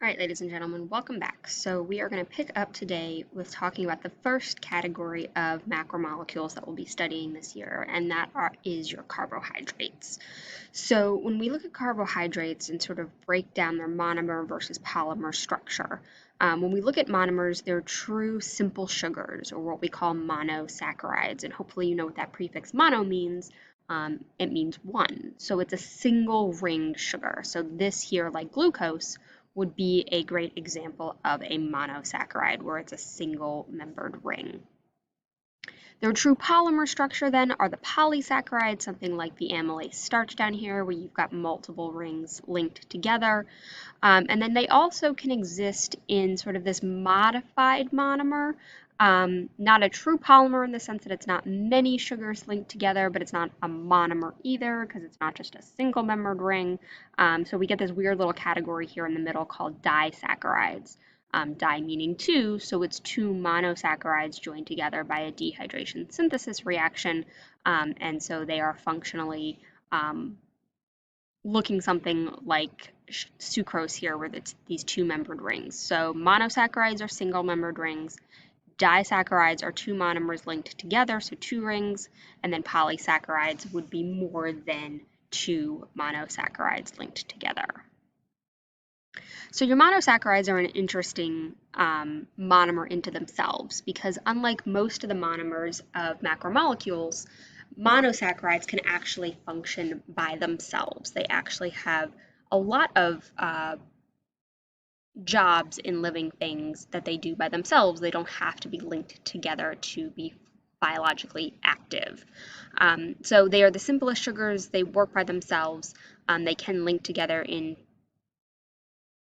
All right, ladies and gentlemen, welcome back. So we are going to pick up today with talking about the first category of macromolecules that we'll be studying this year, and is your carbohydrates. So when we look at carbohydrates and sort of break down their monomer versus polymer structure, when we look at monomers, they're true simple sugars, or what we call monosaccharides, and hopefully you know what that prefix mono means. It means one, so it's a single ringed sugar. So this here, like glucose, would be a great example of a monosaccharide where it's a single membered ring. Their true polymer structure then are the polysaccharides, something like the amylase starch down here, where you've got multiple rings linked together. And then they also can exist in sort of this modified monomer, not a true polymer in the sense that it's not many sugars linked together, but it's not a monomer either because it's not just a single membered ring. So we get this weird little category here in the middle called disaccharides. Di meaning two, so it's two monosaccharides joined together by a dehydration synthesis reaction, and so they are functionally looking something like sucrose here, where it's these two-membered rings. So monosaccharides are single-membered rings, disaccharides are two monomers linked together, so two rings, and then polysaccharides would be more than two monosaccharides linked together. So your monosaccharides are an interesting monomer into themselves because unlike most of the monomers of macromolecules, monosaccharides can actually function by themselves. They actually have a lot of jobs in living things that they do by themselves. They don't have to be linked together to be biologically active. So they are the simplest sugars. They work by themselves. They can link together in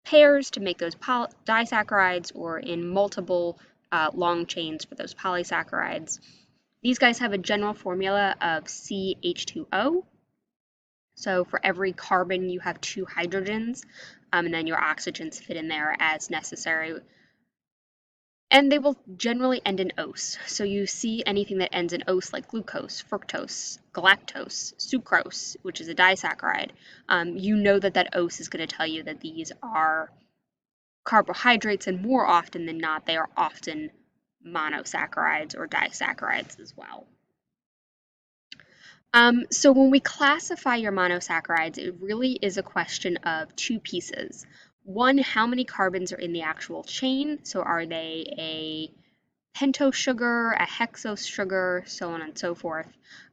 pairs to make those disaccharides or in multiple long chains for those polysaccharides. These guys have a general formula of CH2O. So for every carbon, you have two hydrogens, and then your oxygens fit in there as necessary. And they will generally end in ose. So you see anything that ends in ose like glucose, fructose, galactose, sucrose, which is a disaccharide, you know that that ose is going to tell you that these are carbohydrates, and more often than not, they are often monosaccharides or disaccharides as well. So when we classify your monosaccharides, it really is a question of two pieces. One, how many carbons are in the actual chain? So are they a pentose sugar, a hexose sugar, so on and so forth.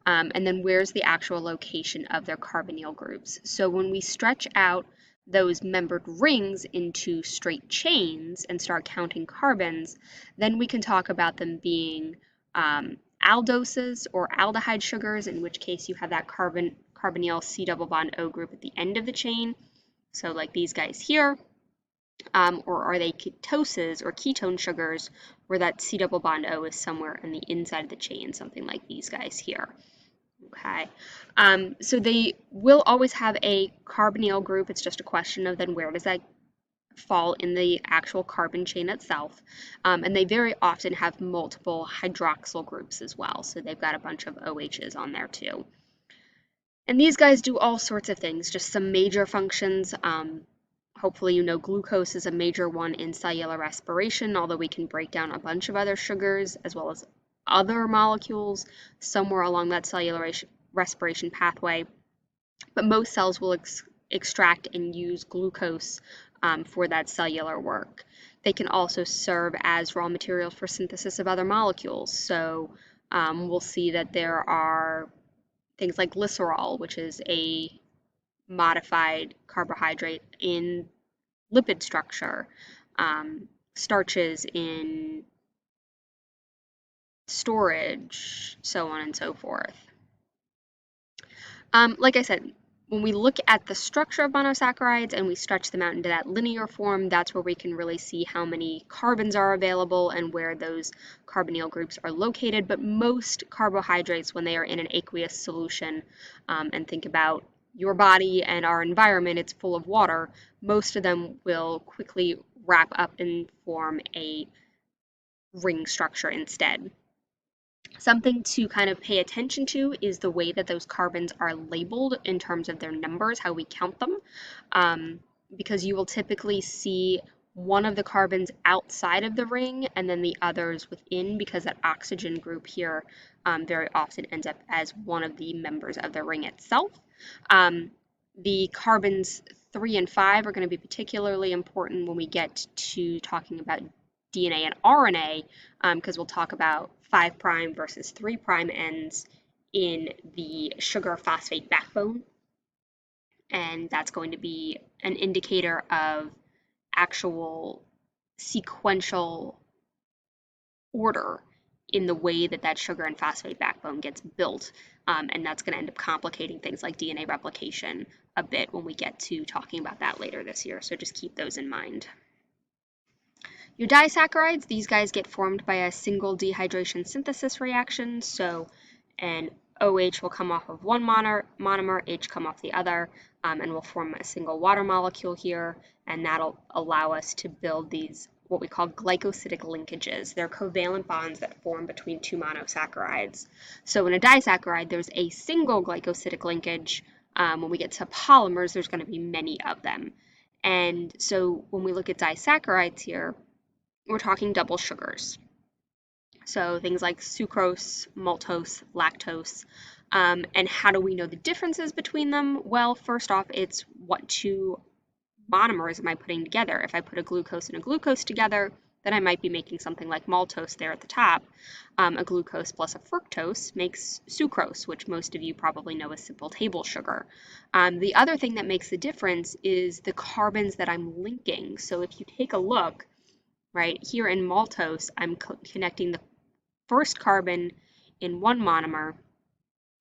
And then where's the actual location of their carbonyl groups? So when we stretch out those membered rings into straight chains and start counting carbons, then we can talk about them being aldoses or aldehyde sugars, in which case you have that carbonyl C double bond O group at the end of the chain. So like these guys here. Or are they ketoses or ketone sugars where that C double bond O is somewhere on the inside of the chain, something like these guys here. Okay, so they will always have a carbonyl group. It's just a question of then where does that fall in the actual carbon chain itself. And they very often have multiple hydroxyl groups as well. So they've got a bunch of OHs on there too. And these guys do all sorts of things, just some major functions. Hopefully you know glucose is a major one in cellular respiration, although we can break down a bunch of other sugars as well as other molecules somewhere along that cellular respiration pathway. But most cells will extract and use glucose for that cellular work. They can also serve as raw materials for synthesis of other molecules. So we'll see that there are things like glycerol, which is a modified carbohydrate in lipid structure, starches in storage, so on and so forth. Like I said, when we look at the structure of monosaccharides and we stretch them out into that linear form, that's where we can really see how many carbons are available and where those carbonyl groups are located. But most carbohydrates, when they are in an aqueous solution, and think about your body and our environment, it's full of water, most of them will quickly wrap up and form a ring structure instead. Something to kind of pay attention to is the way that those carbons are labeled in terms of their numbers, how we count them. because you will typically see one of the carbons outside of the ring and then the others within, because that oxygen group here very often ends up as one of the members of the ring itself. The carbons 3 and 5 are going to be particularly important when we get to talking about DNA and RNA, because we'll talk about 5' versus 3' ends in the sugar phosphate backbone, and that's going to be an indicator of actual sequential order in the way that that sugar and phosphate backbone gets built, and that's going to end up complicating things like DNA replication a bit when we get to talking about that later this year, so just keep those in mind. Your disaccharides, these guys get formed by a single dehydration synthesis reaction, so an OH will come off of one monomer, H come off the other, and we'll form a single water molecule here, and that'll allow us to build these what we call glycosidic linkages. They're covalent bonds that form between two monosaccharides. So in a disaccharide, there's a single glycosidic linkage. When we get to polymers, there's going to be many of them. And so when we look at disaccharides here, we're talking double sugars. So things like sucrose, maltose, lactose. And how do we know the differences between them? Well, first off, it's what two monomers am I putting together? If I put a glucose and a glucose together, then I might be making something like maltose there at the top. A glucose plus a fructose makes sucrose, which most of you probably know as simple table sugar. The other thing that makes the difference is the carbons that I'm linking. So if you take a look, right, here in maltose, I'm connecting the first carbon in one monomer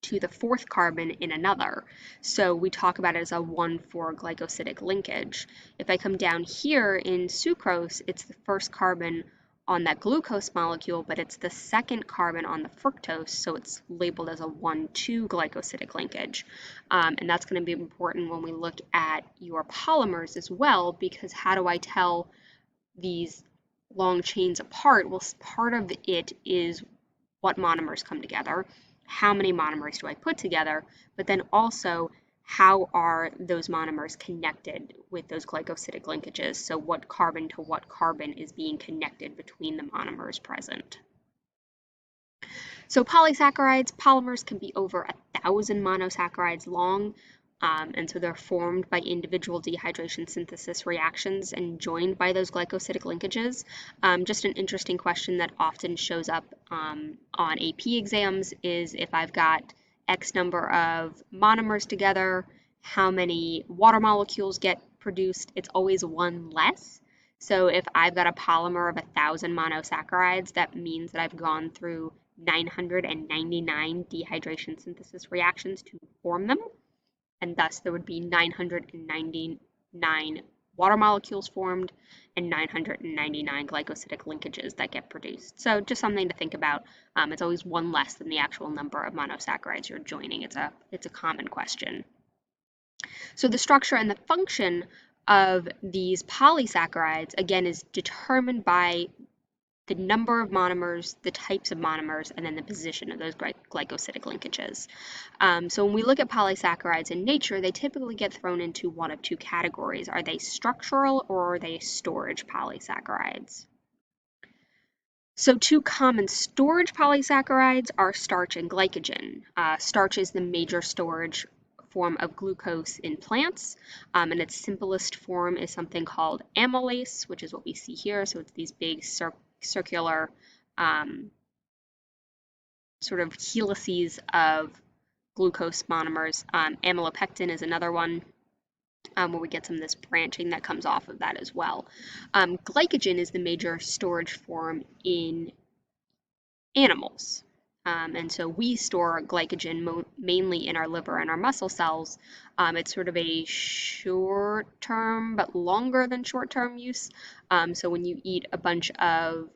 to the fourth carbon in another. So we talk about it as a 1,4 glycosidic linkage. If I come down here in sucrose, it's the first carbon on that glucose molecule, but it's the second carbon on the fructose, so it's labeled as a 1,2 glycosidic linkage. And that's going to be important when we look at your polymers as well, because how do I tell these long chains apart? Well, part of it is what monomers come together. How many monomers do I put together? But then also, how are those monomers connected with those glycosidic linkages? So what carbon to what carbon is being connected between the monomers present? So polysaccharides, polymers can be over 1,000 monosaccharides long. And so they're formed by individual dehydration synthesis reactions and joined by those glycosidic linkages. Just an interesting question that often shows up on AP exams is if I've got X number of monomers together, how many water molecules get produced? It's always one less. So if I've got a polymer of 1,000 monosaccharides, that means that I've gone through 999 dehydration synthesis reactions to form them. And thus there would be 999 water molecules formed and 999 glycosidic linkages that get produced. So just something to think about. It's always one less than the actual number of monosaccharides you're joining. It's a common question. So the structure and the function of these polysaccharides, again, is determined by the number of monomers, the types of monomers, and then the position of those glycosidic linkages. So when we look at polysaccharides in nature, they typically get thrown into one of two categories. Are they structural or are they storage polysaccharides? So two common storage polysaccharides are starch and glycogen. Starch is the major storage form of glucose in plants, and its simplest form is something called amylase, which is what we see here. So it's these big circular sort of helices of glucose monomers. Amylopectin is another one where we get some of this branching that comes off of that as well. Glycogen is the major storage form in animals. And so we store glycogen mainly in our liver and our muscle cells. It's sort of a short-term but longer than short-term use. So when you eat a bunch of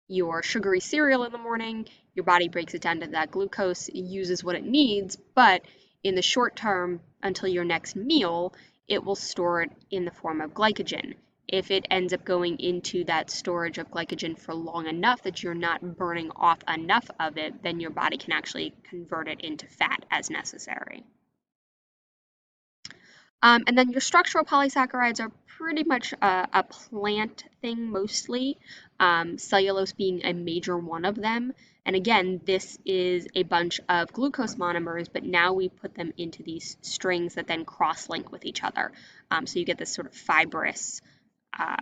your sugary cereal in the morning, your body breaks it down to that glucose, it uses what it needs, but in the short term, until your next meal, it will store it in the form of glycogen. If it ends up going into that storage of glycogen for long enough that you're not burning off enough of it, then your body can actually convert it into fat as necessary. And then your structural polysaccharides are pretty much a plant thing mostly, cellulose being a major one of them. And again, this is a bunch of glucose monomers, but now we put them into these strings that then cross-link with each other. So you get this sort of fibrous uh,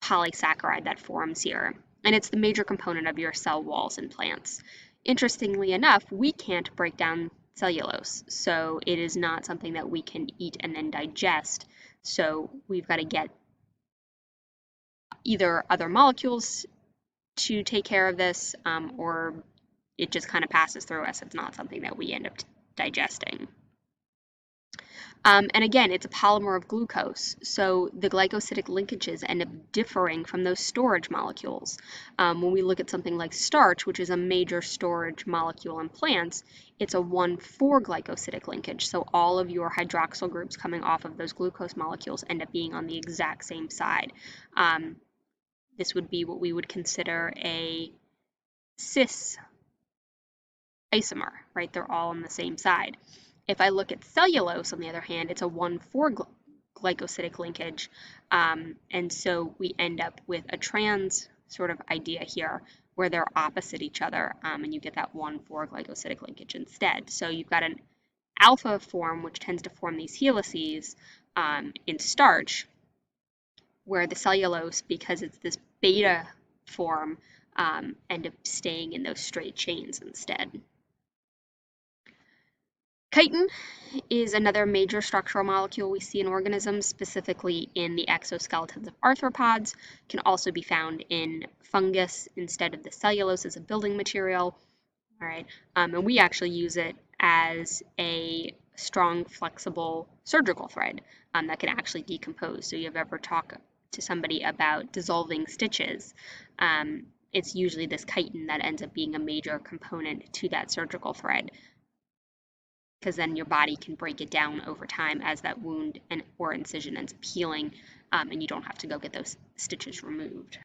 polysaccharide that forms here. And it's the major component of your cell walls in plants. Interestingly enough, we can't break down cellulose, so it is not something that we can eat and then digest. So we've got to get either other molecules to take care of this, or it just kind of passes through us. It's not something that we end up digesting. And again, it's a polymer of glucose, so the glycosidic linkages end up differing from those storage molecules. When we look at something like starch, which is a major storage molecule in plants, it's a 1,4 glycosidic linkage, so all of your hydroxyl groups coming off of those glucose molecules end up being on the exact same side. This would be what we would consider a cis isomer, right? They're all on the same side. If I look at cellulose, on the other hand, it's a 1,4 glycosidic linkage, and so we end up with a trans sort of idea here where they're opposite each other, and you get that 1,4 glycosidic linkage instead. So you've got an alpha form, which tends to form these helices in starch, where the cellulose, because it's this beta form, end up staying in those straight chains instead. Chitin is another major structural molecule we see in organisms, specifically in the exoskeletons of arthropods. It can also be found in fungus instead of the cellulose as a building material. All right, and we actually use it as a strong, flexible surgical thread that can actually decompose. So you've ever talked to somebody about dissolving stitches, it's usually this chitin that ends up being a major component to that surgical thread, because then your body can break it down over time as that wound or incision ends up healing, and you don't have to go get those stitches removed.